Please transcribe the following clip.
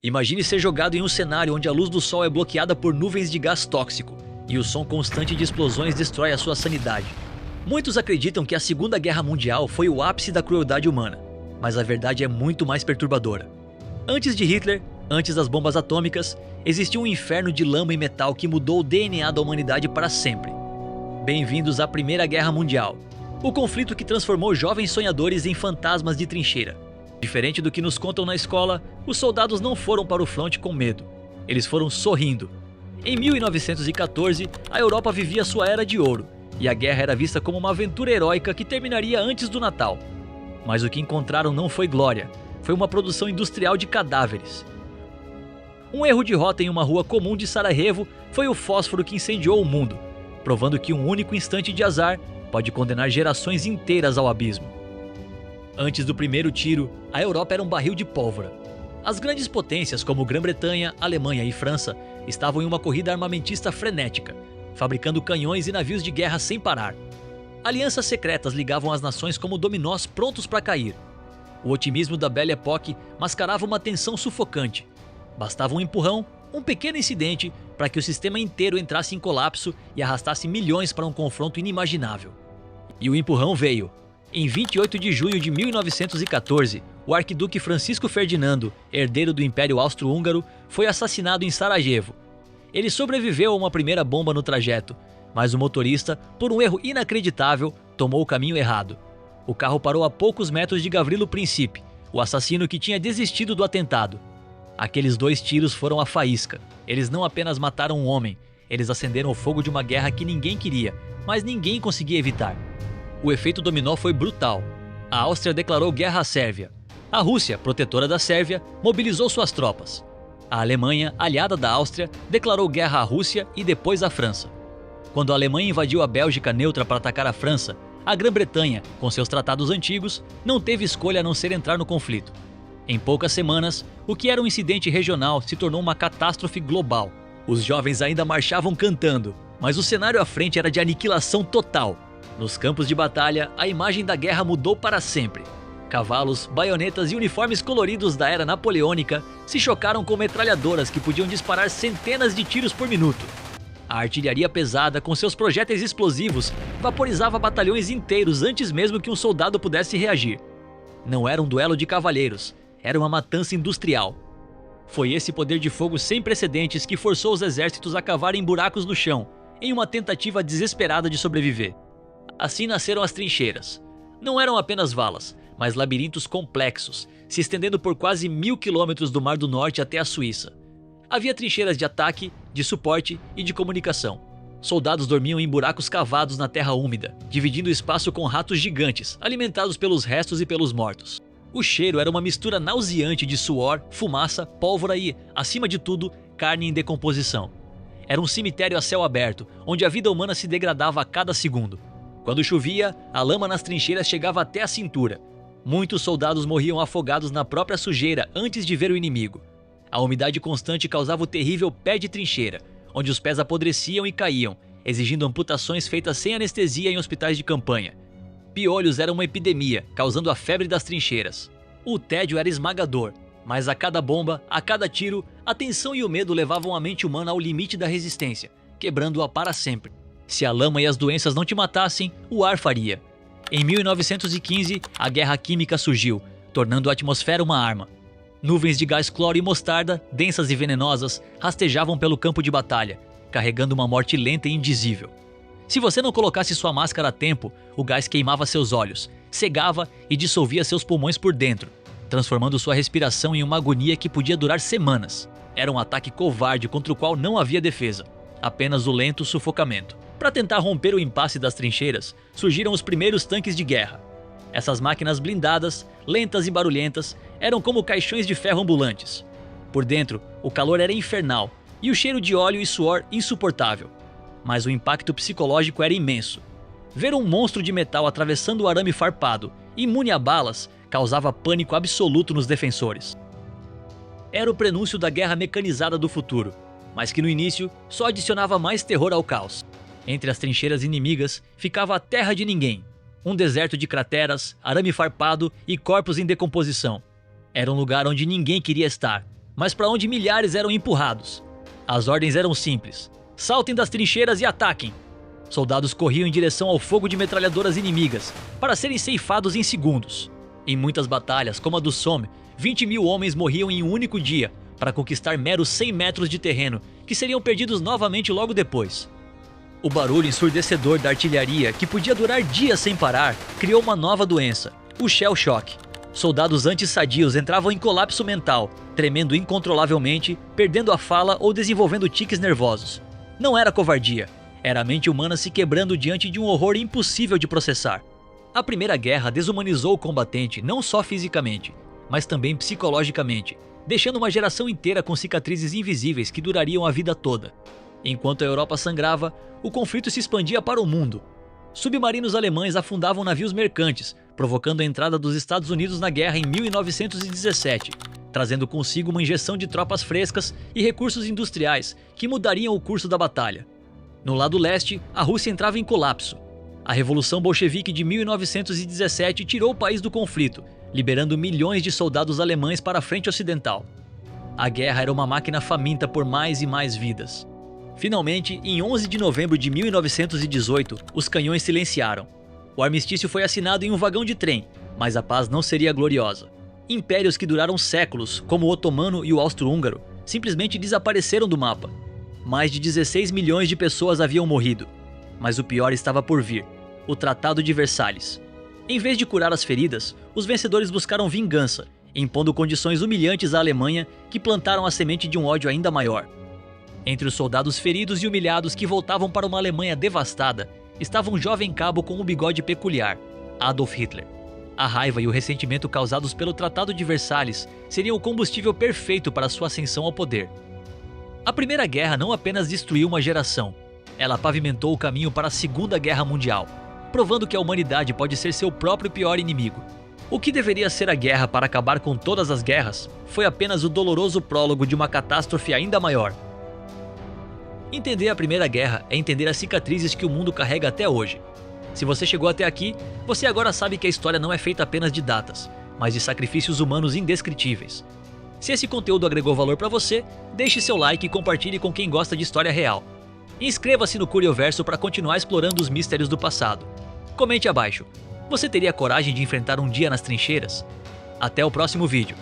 Imagine ser jogado em um cenário onde a luz do sol é bloqueada por nuvens de gás tóxico e o som constante de explosões destrói a sua sanidade. Muitos acreditam que a Segunda Guerra Mundial foi o ápice da crueldade humana, mas a verdade é muito mais perturbadora. Antes de Hitler, antes das bombas atômicas, existiu um inferno de lama e metal que mudou o DNA da humanidade para sempre. Bem-vindos à Primeira Guerra Mundial, o conflito que transformou jovens sonhadores em fantasmas de trincheira. Diferente do que nos contam na escola, os soldados não foram para o fronte com medo. Eles foram sorrindo. Em 1914, a Europa vivia sua era de ouro, e a guerra era vista como uma aventura heróica que terminaria antes do Natal. Mas o que encontraram não foi glória, foi uma produção industrial de cadáveres. Um erro de rota em uma rua comum de Sarajevo foi o fósforo que incendiou o mundo, provando que um único instante de azar pode condenar gerações inteiras ao abismo. Antes do primeiro tiro, a Europa era um barril de pólvora. As grandes potências como Grã-Bretanha, Alemanha e França estavam em uma corrida armamentista frenética, fabricando canhões e navios de guerra sem parar. Alianças secretas ligavam as nações como dominós prontos para cair. O otimismo da Belle Époque mascarava uma tensão sufocante. Bastava um empurrão, um pequeno incidente, para que o sistema inteiro entrasse em colapso e arrastasse milhões para um confronto inimaginável. E o empurrão veio. Em 28 de junho de 1914, o arquiduque Francisco Ferdinando, herdeiro do Império Austro-Húngaro, foi assassinado em Sarajevo. Ele sobreviveu a uma primeira bomba no trajeto, mas o motorista, por um erro inacreditável, tomou o caminho errado. O carro parou a poucos metros de Gavrilo Princip, o assassino que tinha desistido do atentado. Aqueles 2 tiros foram a faísca. Eles não apenas mataram um homem, eles acenderam o fogo de uma guerra que ninguém queria, mas ninguém conseguia evitar. O efeito dominó foi brutal. A Áustria declarou guerra à Sérvia. A Rússia, protetora da Sérvia, mobilizou suas tropas. A Alemanha, aliada da Áustria, declarou guerra à Rússia e depois à França. Quando a Alemanha invadiu a Bélgica neutra para atacar a França, a Grã-Bretanha, com seus tratados antigos, não teve escolha a não ser entrar no conflito. Em poucas semanas, o que era um incidente regional se tornou uma catástrofe global. Os jovens ainda marchavam cantando, mas o cenário à frente era de aniquilação total. Nos campos de batalha, a imagem da guerra mudou para sempre. Cavalos, baionetas e uniformes coloridos da era napoleônica se chocaram com metralhadoras que podiam disparar centenas de tiros por minuto. A artilharia pesada, com seus projéteis explosivos, vaporizava batalhões inteiros antes mesmo que um soldado pudesse reagir. Não era um duelo de cavalheiros, era uma matança industrial. Foi esse poder de fogo sem precedentes que forçou os exércitos a cavarem buracos no chão, em uma tentativa desesperada de sobreviver. Assim nasceram as trincheiras. Não eram apenas valas, mas labirintos complexos, se estendendo por quase 1000 quilômetros do Mar do Norte até a Suíça. Havia trincheiras de ataque, de suporte e de comunicação. Soldados dormiam em buracos cavados na terra úmida, dividindo o espaço com ratos gigantes, alimentados pelos restos e pelos mortos. O cheiro era uma mistura nauseante de suor, fumaça, pólvora e, acima de tudo, carne em decomposição. Era um cemitério a céu aberto, onde a vida humana se degradava a cada segundo. Quando chovia, a lama nas trincheiras chegava até a cintura. Muitos soldados morriam afogados na própria sujeira antes de ver o inimigo. A umidade constante causava o terrível pé de trincheira, onde os pés apodreciam e caíam, exigindo amputações feitas sem anestesia em hospitais de campanha. Piolhos eram uma epidemia, causando a febre das trincheiras. O tédio era esmagador, mas a cada bomba, a cada tiro, a tensão e o medo levavam a mente humana ao limite da resistência, quebrando-a para sempre. Se a lama e as doenças não te matassem, o ar faria. Em 1915, a guerra química surgiu, tornando a atmosfera uma arma. Nuvens de gás cloro e mostarda, densas e venenosas, rastejavam pelo campo de batalha, carregando uma morte lenta e indizível. Se você não colocasse sua máscara a tempo, o gás queimava seus olhos, cegava e dissolvia seus pulmões por dentro, transformando sua respiração em uma agonia que podia durar semanas. Era um ataque covarde contra o qual não havia defesa, apenas o lento sufocamento. Para tentar romper o impasse das trincheiras, surgiram os primeiros tanques de guerra. Essas máquinas blindadas, lentas e barulhentas, eram como caixões de ferro ambulantes. Por dentro, o calor era infernal e o cheiro de óleo e suor insuportável. Mas o impacto psicológico era imenso. Ver um monstro de metal atravessando o arame farpado, imune a balas, causava pânico absoluto nos defensores. Era o prenúncio da guerra mecanizada do futuro, mas que no início só adicionava mais terror ao caos. Entre as trincheiras inimigas ficava a terra de ninguém, um deserto de crateras, arame farpado e corpos em decomposição. Era um lugar onde ninguém queria estar, mas para onde milhares eram empurrados. As ordens eram simples: saltem das trincheiras e ataquem. Soldados corriam em direção ao fogo de metralhadoras inimigas, para serem ceifados em segundos. Em muitas batalhas, como a do Somme, 20.000 homens morriam em um único dia, para conquistar meros 100 metros de terreno, que seriam perdidos novamente logo depois. O barulho ensurdecedor da artilharia, que podia durar dias sem parar, criou uma nova doença, o shell shock. Soldados antissadios entravam em colapso mental, tremendo incontrolavelmente, perdendo a fala ou desenvolvendo tiques nervosos. Não era covardia, era a mente humana se quebrando diante de um horror impossível de processar. A Primeira Guerra desumanizou o combatente não só fisicamente, mas também psicologicamente, deixando uma geração inteira com cicatrizes invisíveis que durariam a vida toda. Enquanto a Europa sangrava, o conflito se expandia para o mundo. Submarinos alemães afundavam navios mercantes, provocando a entrada dos Estados Unidos na guerra em 1917, trazendo consigo uma injeção de tropas frescas e recursos industriais que mudariam o curso da batalha. No lado leste, a Rússia entrava em colapso. A Revolução Bolchevique de 1917 tirou o país do conflito, liberando milhões de soldados alemães para a frente ocidental. A guerra era uma máquina faminta por mais e mais vidas. Finalmente, em 11 de novembro de 1918, os canhões silenciaram. O armistício foi assinado em um vagão de trem, mas a paz não seria gloriosa. Impérios que duraram séculos, como o otomano e o austro-húngaro, simplesmente desapareceram do mapa. Mais de 16 milhões de pessoas haviam morrido. Mas o pior estava por vir: o Tratado de Versalhes. Em vez de curar as feridas, os vencedores buscaram vingança, impondo condições humilhantes à Alemanha que plantaram a semente de um ódio ainda maior. Entre os soldados feridos e humilhados que voltavam para uma Alemanha devastada, estava um jovem cabo com um bigode peculiar, Adolf Hitler. A raiva e o ressentimento causados pelo Tratado de Versalhes seriam o combustível perfeito para sua ascensão ao poder. A Primeira Guerra não apenas destruiu uma geração, ela pavimentou o caminho para a Segunda Guerra Mundial, provando que a humanidade pode ser seu próprio pior inimigo. O que deveria ser a guerra para acabar com todas as guerras foi apenas o doloroso prólogo de uma catástrofe ainda maior. Entender a Primeira Guerra é entender as cicatrizes que o mundo carrega até hoje. Se você chegou até aqui, você agora sabe que a história não é feita apenas de datas, mas de sacrifícios humanos indescritíveis. Se esse conteúdo agregou valor para você, deixe seu like e compartilhe com quem gosta de história real. Inscreva-se no Curioverso para continuar explorando os mistérios do passado. Comente abaixo: você teria coragem de enfrentar um dia nas trincheiras? Até o próximo vídeo.